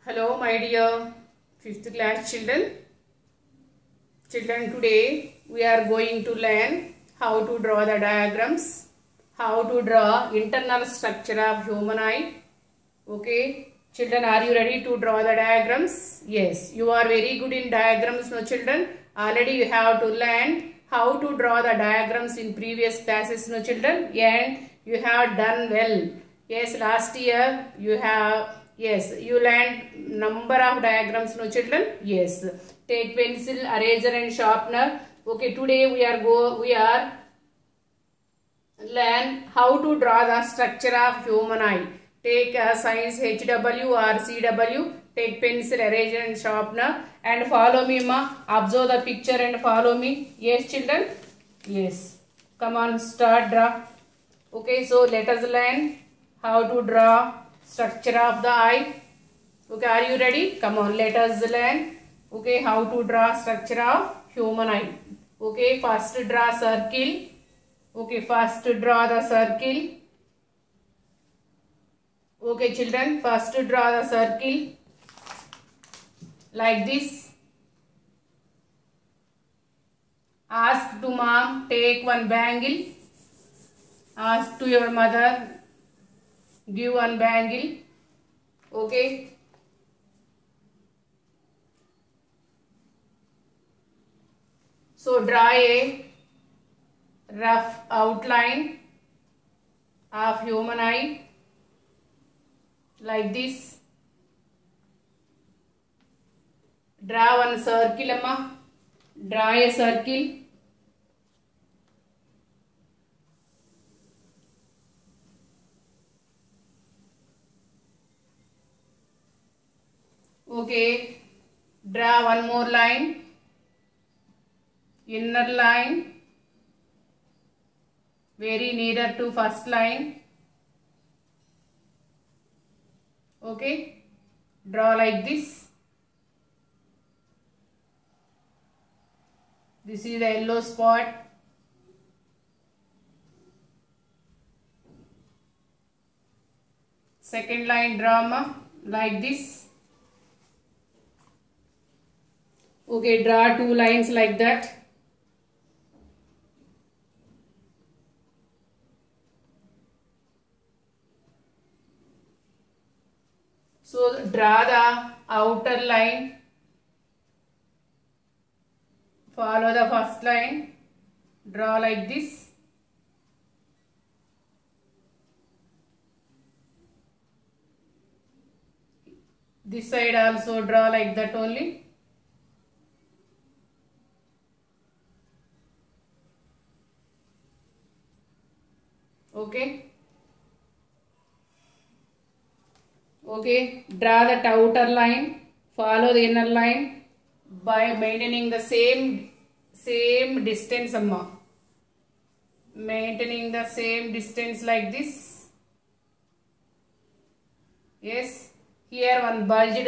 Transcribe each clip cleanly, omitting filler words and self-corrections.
Hello, my dear 5th class children. Children, today we are going to learn how to draw the diagrams, how to draw internal structure of human eye. Okay, children, are you ready to draw the diagrams? Yes, you are very good in diagrams, no children. Already you have to learn how to draw the diagrams in previous classes, no children, and you have done well. Yes, last year you have. Yes, you learned number of diagrams, no children. Yes, take pencil, eraser and sharpener. Okay, today we are learn how to draw the structure of human eye. Take science HW or CW. Take pencil, eraser and sharpener and follow me, ma. Observe the picture and follow me. Yes, children. Yes. Come on, start draw. Okay, so let us learn how to draw structure of the eye. Okay, are you ready? Come on, let us learn. Okay, how to draw structure of human eye. Okay, first draw circle. Okay, first draw the circle. Okay, children, first draw the circle like this. Ask to mom, take one bangle. Ask to your mother, give one bangle. Okay. So draw a rough outline of human eye like this. Draw one circle, amma. Draw a circle. Okay, draw one more line, inner line, very nearer to first line. Okay, draw like this. This is the yellow spot. Second line draw like this. Okay, draw two lines like that. So draw the outer line. Follow the first line. Draw like this. This side also draw like that only. Okay. Okay, draw the outer line, follow the inner line by maintaining the same distance, amma. Maintaining the same distance like this. Yes, here one bulged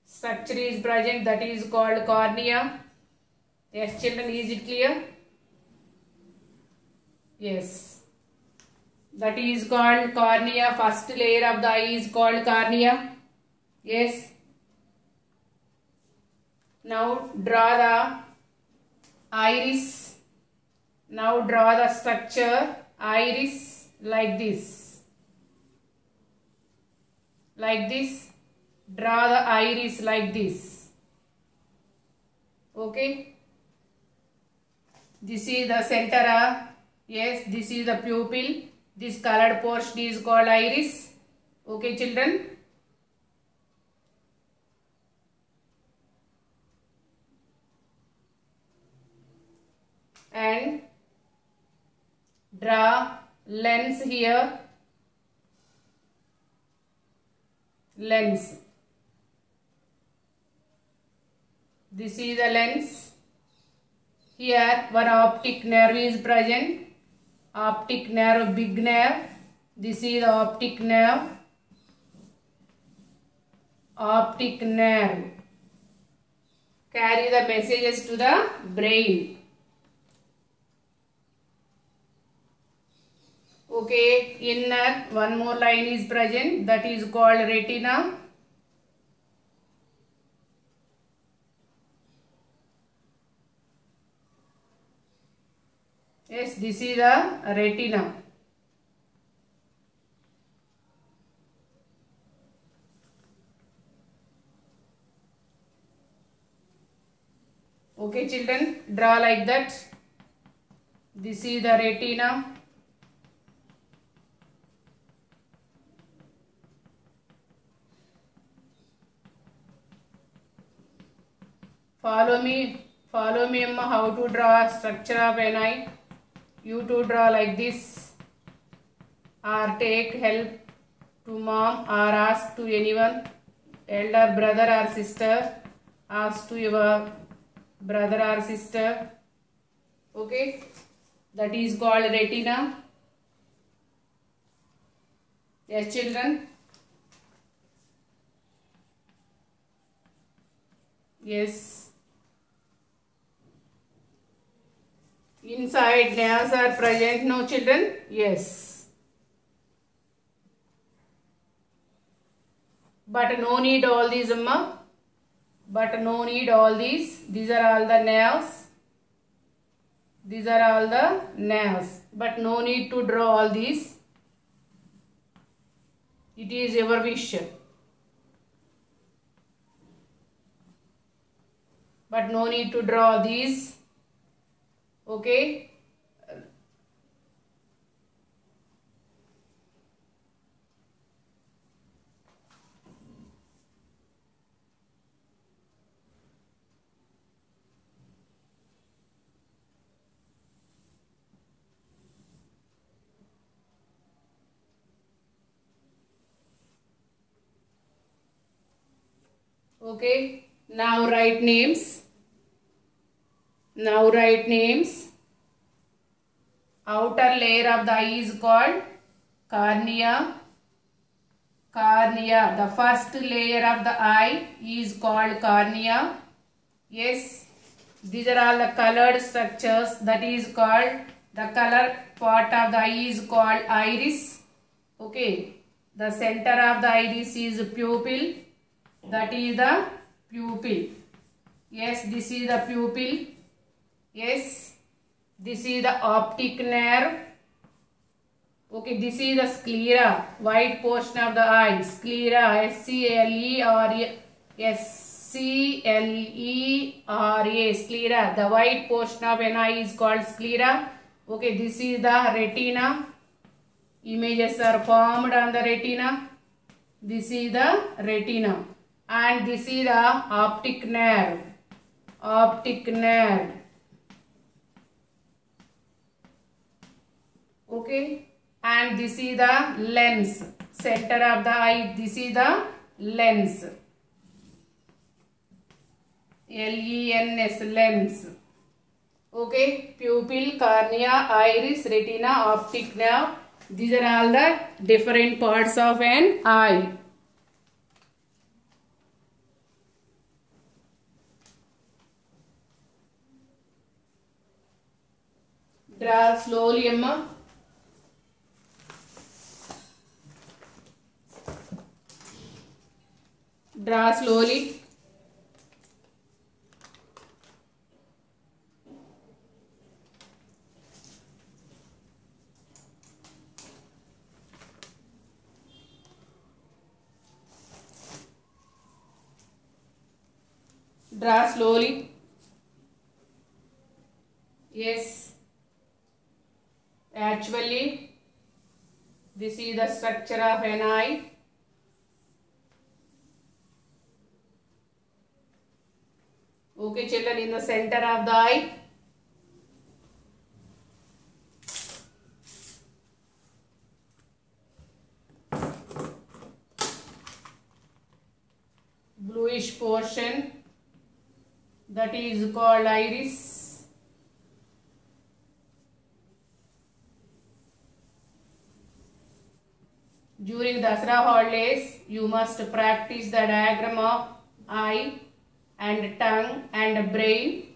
structure is present, that is called cornea. Yes, children, is it clear? Yes. That is called cornea. First layer of the eye is called cornea. Yes. Now draw the iris. Now draw the structure iris like this. Like this. Draw the iris like this. Okay. This is the center. Yes, this is the pupil. This colored portion is called iris. Okay, children. And draw lens here. Lens. This is the lens. Here one optic nerve is present. Optic nerve, big nerve. This is the optic nerve. Optic nerve. Carry the messages to the brain. Okay, inner one more line is present, that is called retina. Yes, this is the retina. Okay children, draw like that. This is the retina. Follow me Amma, how to draw structure of an eye. You to draw like this, or take help to mom, or ask to anyone, elder brother or sister, ask to your brother or sister. Okay, that is called retina. Yes children. Yes. Inside nerves are present, no children? Yes. But no need all these, Amma. But no need all these. These are all the nerves. These are all the nerves. But no need to draw all these. It is your wish. But no need to draw these. Okay. Okay. Now write names. Now write names. Outer layer of the eye is called cornea. Cornea. The first layer of the eye is called cornea. Yes. These are all the colored structures. That is called, the color part of the eye is called iris. Okay. The center of the iris is pupil. That is the pupil. Yes. This is the pupil. Yes. This is the optic nerve. Okay, this is the sclera, white portion of the eye. Sclera, S-C-L-E-R-A, sclera. The white portion of an eye is called sclera. Okay, this is the retina. Images are formed on the retina. This is the retina. And this is the optic nerve. Optic nerve. Okay, and this is the lens, center of the eye. This is the lens, L-E-N-S, lens. Okay, pupil, cornea, iris, retina, optic nerve. These are all the different parts of an eye. Draw slowly, Amma. Draw slowly. Draw slowly. Yes. Actually, this is the structure of an eye. Okay, children, in the center of the eye. Bluish portion, that is called iris. During Dasara holidays, you must practice the diagram of eye and tongue and brain.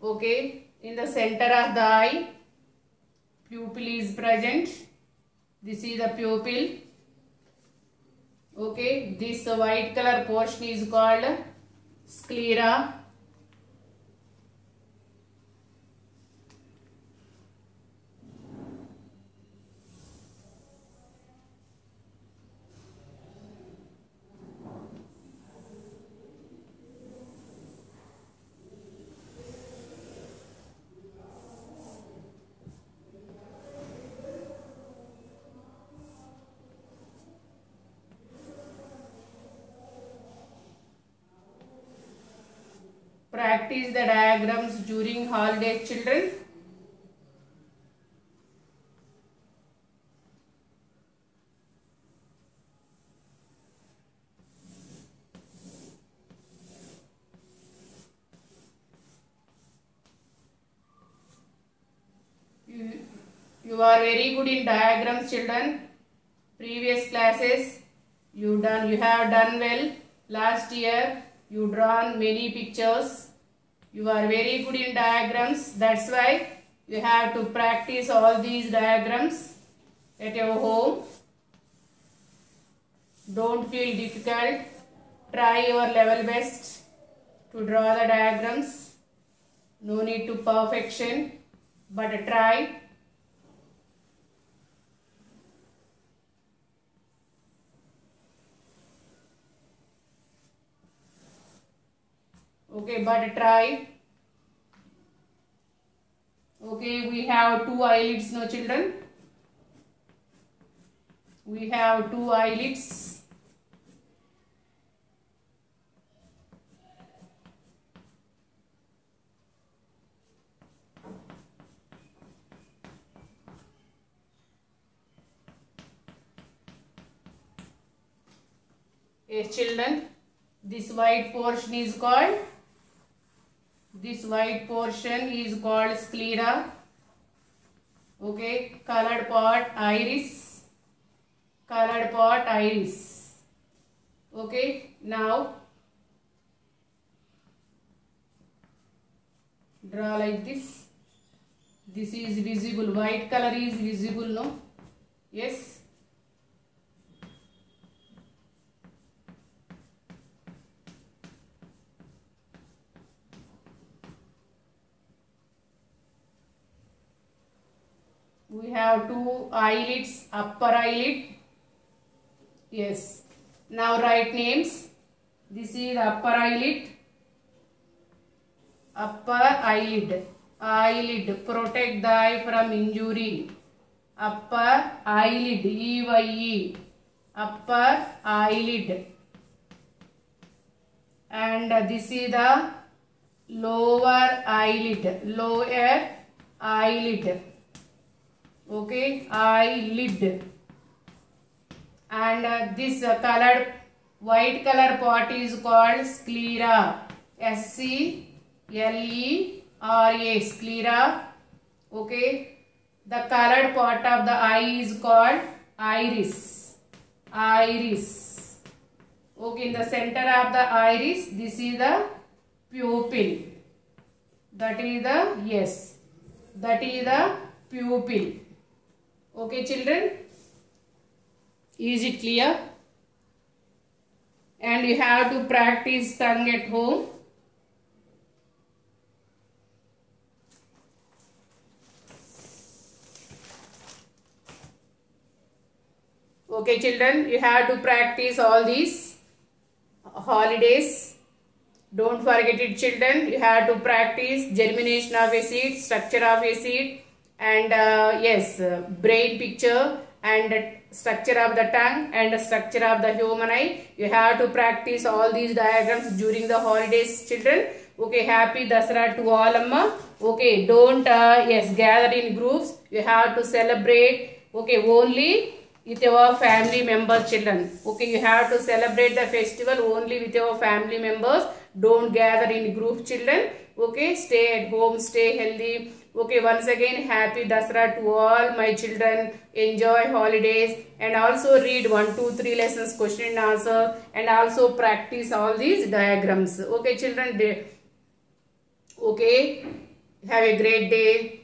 Okay, in the center of the eye, pupil is present. This is the pupil. Okay, this white color portion is called sclera. practice the diagrams during holidays, children. You are very good in diagrams, children. Previous classes you have done well. Last year you drawn many pictures. You are very good in diagrams. That's why you have to practice all these diagrams at your home. Don't feel difficult. Try your level best to draw the diagrams. No need to perfection, but try. Okay, but try. Okay, we have two eyelids now, children. We have two eyelids. Yes, children, this white portion is called sclera. Okay, colored part iris. Okay, now draw like this. This is visible. White color is visible, no? Yes. We have two eyelids, upper eyelid. Yes. Now write names. This is upper eyelid. Eyelid. Protect the eye from injury. Upper eyelid. EYE. Upper eyelid. And this is the lower eyelid. Okay, eyelid. And this colored white color part is called sclera. SCLERA, sclera. Okay, the colored part of the eye is called iris. Okay, in the center of the iris, this is the pupil. That is the pupil. Okay, children, is it clear? And you have to practice tongue at home. Okay, children, you have to practice all these holidays. Don't forget it, children. You have to practice germination of a seed, structure of a seed, and brain picture, and structure of the tongue, and structure of the human eye. You have to practice all these diagrams during the holidays, children. Okay, happy Dasara to all, amma. Okay, don't gather in groups. You have to celebrate, okay, only with your family members, children. Okay, you have to celebrate the festival only with your family members. Don't gather in group, children. Okay, stay at home, stay healthy. Okay, once again, happy Dasara to all my children. Enjoy holidays, and also read 1, 2, 3 lessons, question and answer, and also practice all these diagrams. Okay, children. Okay, have a great day.